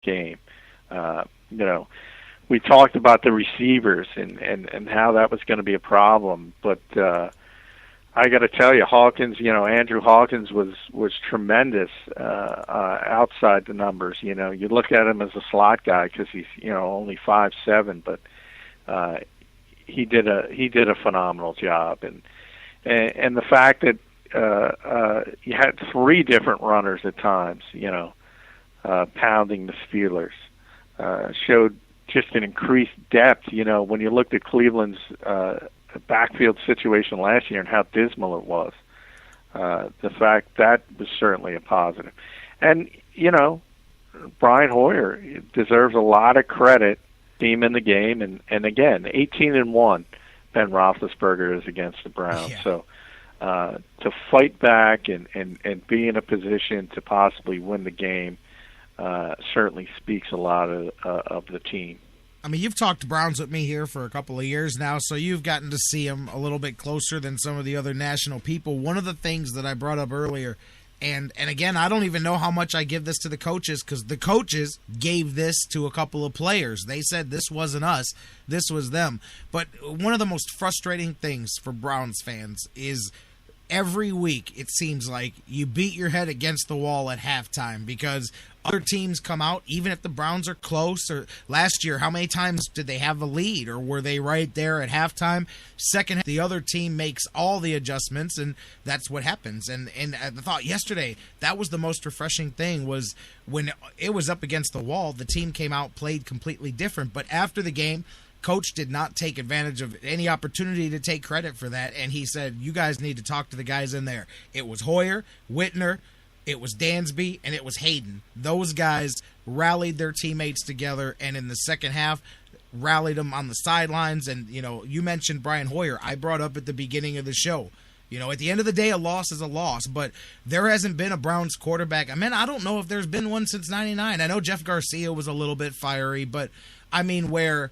game. You know, we talked about the receivers and how that was going to be a problem, but I got to tell you, Hawkins, Andrew Hawkins was tremendous outside the numbers. You look at him as a slot guy because he's only 5'7", but he did a phenomenal job, and the fact that you had three different runners at times, pounding the Steelers, showed just an increased depth. When you looked at Cleveland's backfield situation last year and how dismal it was, the fact that was certainly a positive. And Brian Hoyer deserves a lot of credit, team in the game, and again, 18-1 Ben Roethlisberger is against the Browns. Yeah. So to fight back and be in a position to possibly win the game certainly speaks a lot of the team. I mean, you've talked Browns with me here for a couple of years now, so you've gotten to see them a little bit closer than some of the other national people. One of the things that I brought up earlier, and again, I don't even know how much I give this to the coaches, because the coaches gave this to a couple of players. They said this wasn't us, this was them. But one of the most frustrating things for Browns fans is every week it seems like you beat your head against the wall at halftime because other teams come out, even if the Browns are close. Or last year, how many times did they have a lead, or were they right there at halftime? Second, the other team makes all the adjustments, and that's what happens. And I thought yesterday that was the most refreshing thing, was when it was up against the wall, the team came out, played completely different. But after the game, Coach did not take advantage of any opportunity to take credit for that, and he said, you guys need to talk to the guys in there. It was Hoyer, Whitner, it was Dansby, and it was Hayden. Those guys rallied their teammates together, and in the second half, rallied them on the sidelines. And, you mentioned Brian Hoyer. I brought up at the beginning of the show, at the end of the day, a loss is a loss, but there hasn't been a Browns quarterback. I don't know if there's been one since 99. I know Jeff Garcia was a little bit fiery, but, where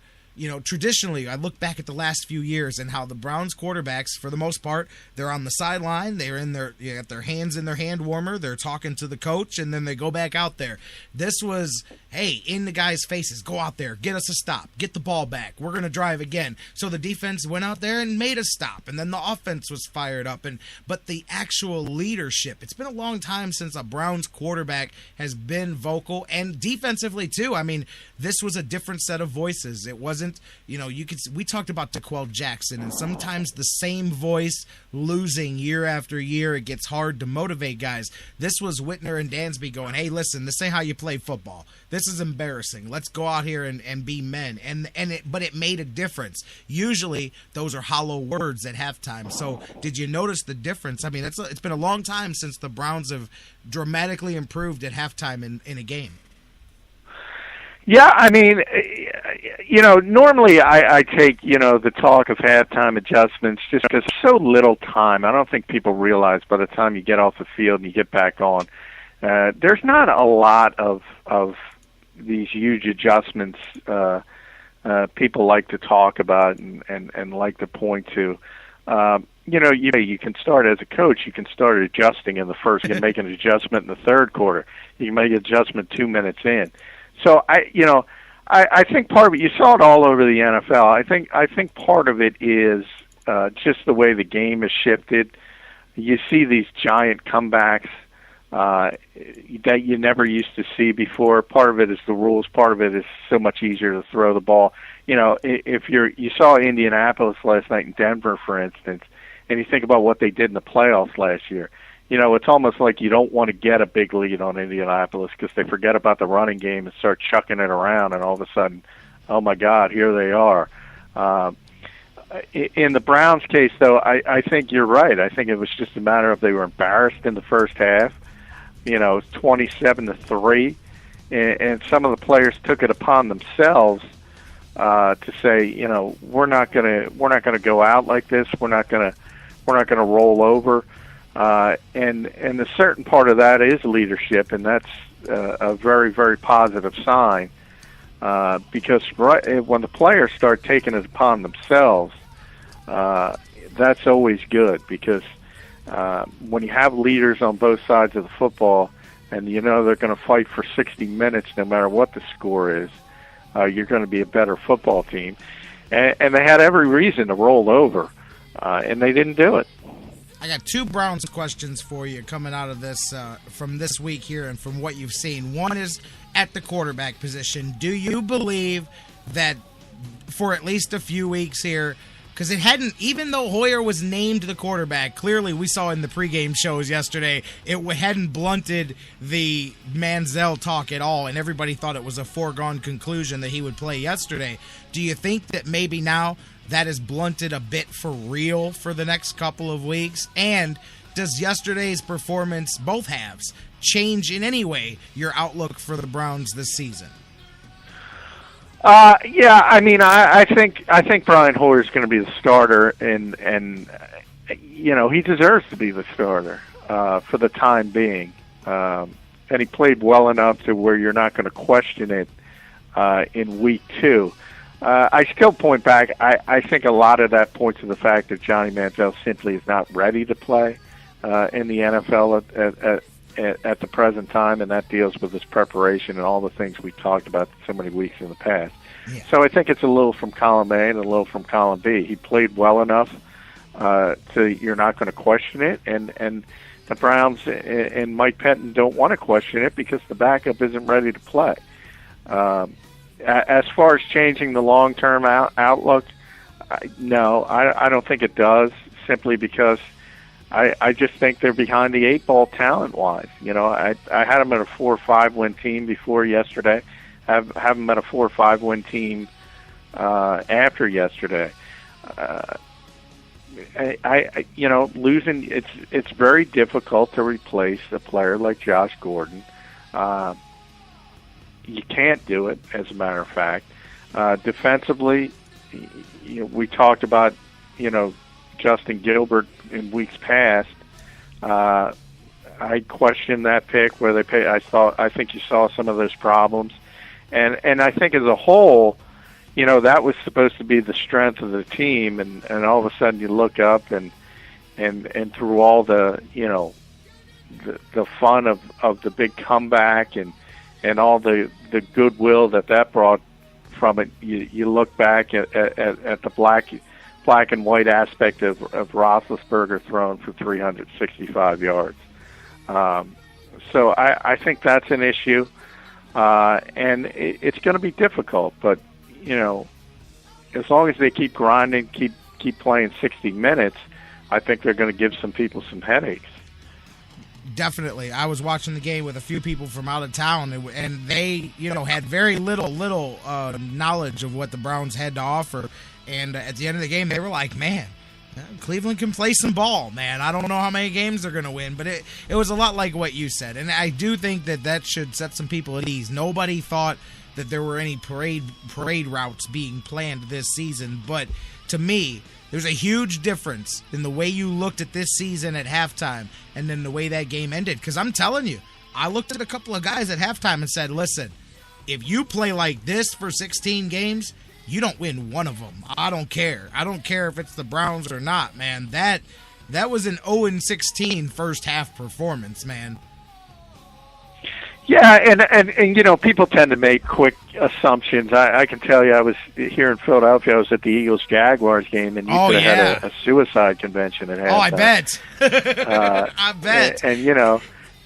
traditionally, I look back at the last few years and how the Browns quarterbacks, for the most part, they're on the sideline, they're got their hands in their hand warmer, they're talking to the coach, and then they go back out there. This was, hey, in the guys' faces, go out there, get us a stop, get the ball back, we're going to drive again. So the defense went out there and made a stop, and then the offense was fired up. But the actual leadership, it's been a long time since a Browns quarterback has been vocal, and defensively too. This was a different set of voices. It wasn't, we talked about DeQuell Jackson, and sometimes the same voice losing year after year, it gets hard to motivate guys. This was Whitner and Dansby going, hey, listen, this ain't how you play football. This is embarrassing. Let's go out here and be men. But it made a difference. Usually those are hollow words at halftime. So did you notice the difference? It's been a long time since the Browns have dramatically improved at halftime in a game. Yeah, normally I take, the talk of halftime adjustments just because so little time. I don't think people realize by the time you get off the field and you get back on, there's not a lot of these huge adjustments people like to talk about and like to point to. You can start as a coach. You can start adjusting in the first. You can make an adjustment in the third quarter. You can make an adjustment 2 minutes in. So I think part of it, you saw it all over the NFL. I think part of it is just the way the game has shifted. You see these giant comebacks that you never used to see before. Part of it is the rules. Part of it is so much easier to throw the ball. If you saw Indianapolis last night in Denver, for instance, and you think about what they did in the playoffs last year. It's almost like you don't want to get a big lead on Indianapolis because they forget about the running game and start chucking it around, and all of a sudden, oh my God, here they are. In the Browns case, though, I think you're right. I think it was just a matter of they were embarrassed in the first half. 27-3, and some of the players took it upon themselves to say, we're not gonna go out like this. We're not gonna roll over. And a certain part of that is leadership, and that's a very, very positive sign. Because when the players start taking it upon themselves, that's always good. Because when you have leaders on both sides of the football, and you know they're going to fight for 60 minutes no matter what the score is, you're going to be a better football team. And they had every reason to roll over, and they didn't do it. I got two Browns questions for you coming out of this from this week here and from what you've seen. One is at the quarterback position. Do you believe that for at least a few weeks here, because it hadn't, even though Hoyer was named the quarterback, clearly we saw in the pregame shows yesterday, it hadn't blunted the Manziel talk at all, and everybody thought it was a foregone conclusion that he would play yesterday. Do you think that maybe now that is blunted a bit for real for the next couple of weeks? And does yesterday's performance, both halves, change in any way your outlook for the Browns this season? Yeah, I mean, I think Brian Hoyer's going to be the starter, and you know he deserves to be the starter for the time being. And he played well enough to where you're not going to question it in week 2. I still point back. I think a lot of that points to the fact that Johnny Manziel simply is not ready to play in the NFL at the present time, and that deals with his preparation and all the things we talked about so many weeks in the past. Yeah. So I think it's a little from column A and a little from column B. He played well enough to you're not going to question it, and the Browns and Mike Pettin don't want to question it because the backup isn't ready to play. As far as changing the long-term outlook, no, I don't think it does, simply because I just think they're behind the 8 ball talent-wise. You know, I had them at a 4 or 5 win team before yesterday. Have them at a 4 or 5 win team after yesterday. You know, losing, it's very difficult to replace a player like Josh Gordon. You can't do it, as a matter of fact. Defensively, you know, we talked about, you know, Justin Gilbert in weeks past. I questioned that pick where they pay. I think you saw some of those problems, and I think as a whole, you know, that was supposed to be the strength of the team, and all of a sudden you look up and through all the, you know, the fun of the big comeback and all the goodwill that brought from it, you look back at the black and white aspect of Roethlisberger thrown for 365 yards. So I think that's an issue, and it's going to be difficult. But you know, as long as they keep grinding, keep playing 60 minutes, I think they're going to give some people some headaches. Definitely. I was watching the game with a few people from out of town, and they, you know, had very little knowledge of what the Browns had to offer. And at the end of the game, they were like, man, Cleveland can play some ball, man. I don't know how many games they're going to win, but it was a lot like what you said. And I do think that should set some people at ease. Nobody thought that there were any parade routes being planned this season, but to me, there's a huge difference in the way you looked at this season at halftime and then the way that game ended. Because I'm telling you, I looked at a couple of guys at halftime and said, listen, if you play like this for 16 games, you don't win one of them. I don't care. I don't care if it's the Browns or not, man. That was an 0-16 first half performance, man. Yeah, and you know, people tend to make quick assumptions. I can tell you, I was here in Philadelphia. I was at the Eagles-Jaguars game, and you could have had a suicide convention at halftime. Oh, I bet. I bet. And you know,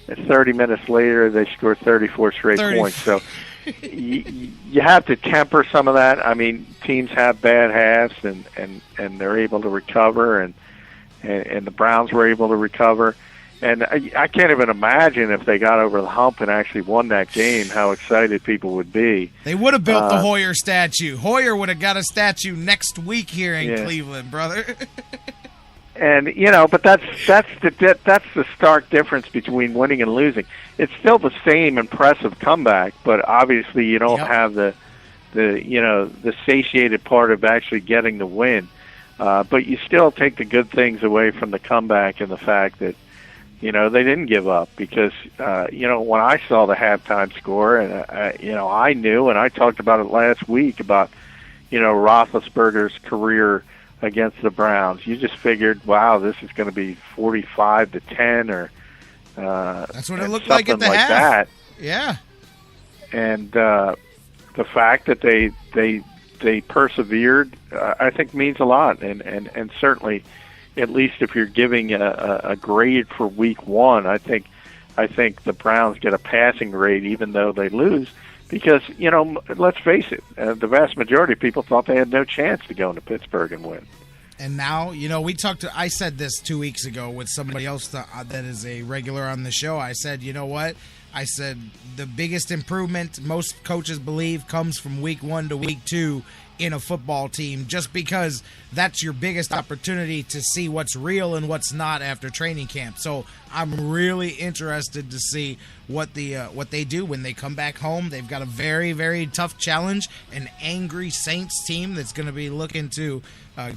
30 minutes later, they scored 34 straight points. So you have to temper some of that. I mean, teams have bad halves, and they're able to recover, and the Browns were able to recover. And I can't even imagine if they got over the hump and actually won that game, how excited people would be. They would have built the Hoyer statue. Hoyer would have got a statue next week here in Cleveland, brother. And you know, but that's the stark difference between winning and losing. It's still the same impressive comeback, but obviously you don't have the you know, the satiated part of actually getting the win. But you still take the good things away from the comeback and the fact that, you know, they didn't give up because, you know, when I saw the halftime score, and, you know, I knew, and I talked about it last week about, you know, Roethlisberger's career against the Browns. You just figured, wow, this is going to be 45-10 or, That's what it looked like at the like half. That. Yeah. And the fact that they persevered, I think means a lot. And certainly, at least if you're giving a grade for week one, I think the Browns get a passing grade even though they lose. Because, let's face it, the vast majority of people thought they had no chance to go into Pittsburgh and win. And now, I said this 2 weeks ago with somebody else that is a regular on the show. I said, you know what? I said the biggest improvement most coaches believe comes from week 1 to week 2 in a football team, just because that's your biggest opportunity to see what's real and what's not after training camp. So I'm really interested to see what they do when they come back home. They've got a very, very tough challenge, an angry Saints team that's going to be looking to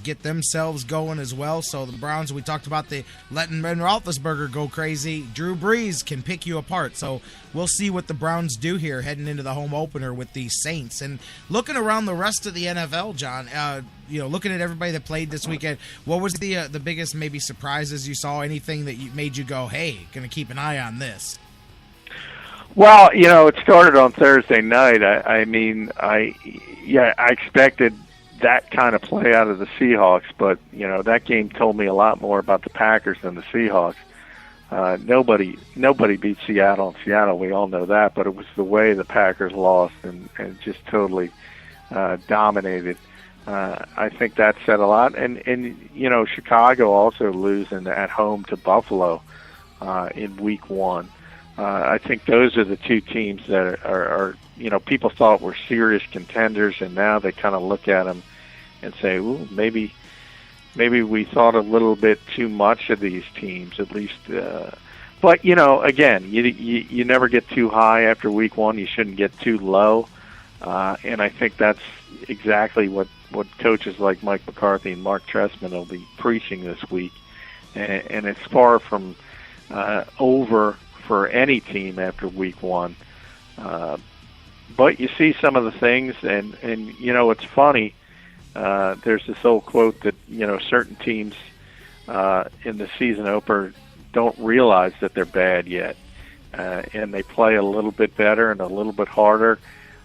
get themselves going as well. So the Browns, we talked about the letting Ben Roethlisberger go crazy. Drew Brees can pick you apart. So we'll see what the Browns do here heading into the home opener with the Saints. And looking around the rest of the NFL, John, looking at everybody that played this weekend, what was the biggest maybe surprises you saw? Anything that made you go, hey, going to keep an eye on this? Well, it started on Thursday night. I expected that kind of play out of the Seahawks, but that game told me a lot more about the Packers than the Seahawks. Nobody beat Seattle in Seattle. We all know that, but it was the way the Packers lost and just totally dominated. I think that said a lot. And Chicago also losing at home to Buffalo in week 1. I think those are the two teams that are people thought were serious contenders, and now they kind of look at them and say, ooh, maybe we thought a little bit too much of these teams, at least. But, again, you never get too high after week 1. You shouldn't get too low. And I think that's exactly what coaches like Mike McCarthy and Mark Trestman will be preaching this week. And it's far from over for any team after week 1. But you see some of the things, and it's funny. There's this old quote that, certain teams in the season opener don't realize that they're bad yet. And they play a little bit better and a little bit harder.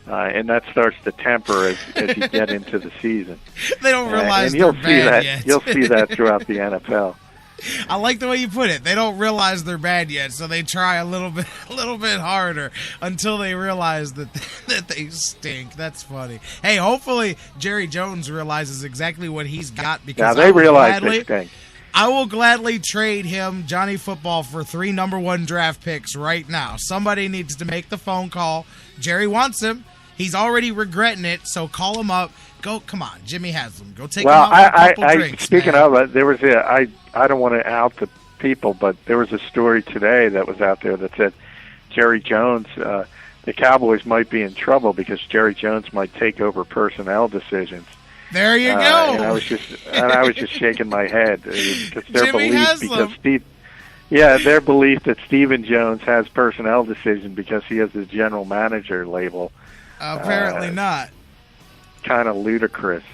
And that starts to temper as you get into the season. They don't realize and you'll they're see bad that, yet. You'll see that throughout the NFL. I like the way you put it. They don't realize they're bad yet, so they try a little bit harder until they realize that they stink. That's funny. Hey, hopefully Jerry Jones realizes exactly what he's got, because they realize they stink. I will gladly trade him, Johnny Football, for 3 number 1 draft picks right now. Somebody needs to make the phone call. Jerry wants him. He's already regretting it, so call him up. Go, come on, Jimmy Haslam. Go take him out for a couple drinks. Speaking of, there was I don't want to out the people, but there was a story today that was out there that said Jerry Jones, the Cowboys might be in trouble because Jerry Jones might take over personnel decisions. There you go. And I was just shaking my head because their Jimmy belief Haslam. their belief that Stephen Jones has personnel decision because he has his general manager label. Apparently not. Kind of ludicrous.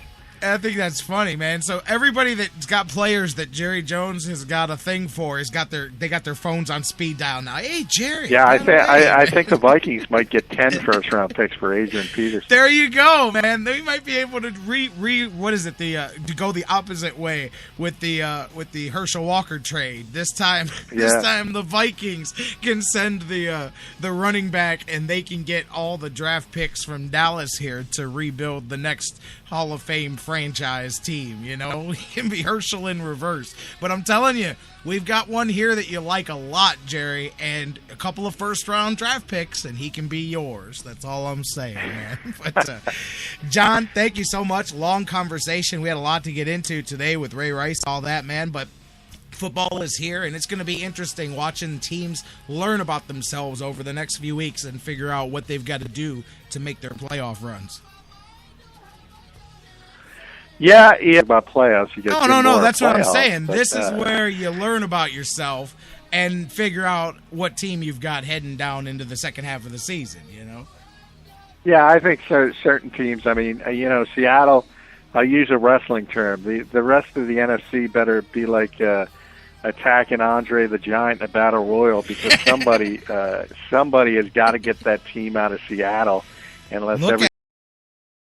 I think that's funny, man. So everybody that's got players that Jerry Jones has got a thing for they got their phones on speed dial now. Hey, Jerry. Yeah, I think the Vikings might get 10 first-round picks for Adrian Peterson. There you go, man. They might be able to to go the opposite way with the Herschel Walker trade. This time the Vikings can send the running back, and they can get all the draft picks from Dallas here to rebuild the next Hall of Fame franchise team. It can be Herschel in reverse. But I'm telling you, we've got one here that you like a lot, Jerry, and a couple of first-round draft picks, and he can be yours. That's all I'm saying, man. But John, thank you so much. Long conversation. We had a lot to get into today with Ray Rice, all that, man. But football is here, and it's going to be interesting watching teams learn about themselves over the next few weeks and figure out what they've got to do to make their playoff runs. Yeah, about playoffs. You get no. That's what I'm playoffs, saying. But, this is where you learn about yourself and figure out what team you've got heading down into the second half of the season, Yeah, I think certain teams, I mean, Seattle, I'll use a wrestling term. The rest of the NFC better be like a attacking Andre the Giant in a battle royal because somebody has got to get that team out of Seattle, and unless Look every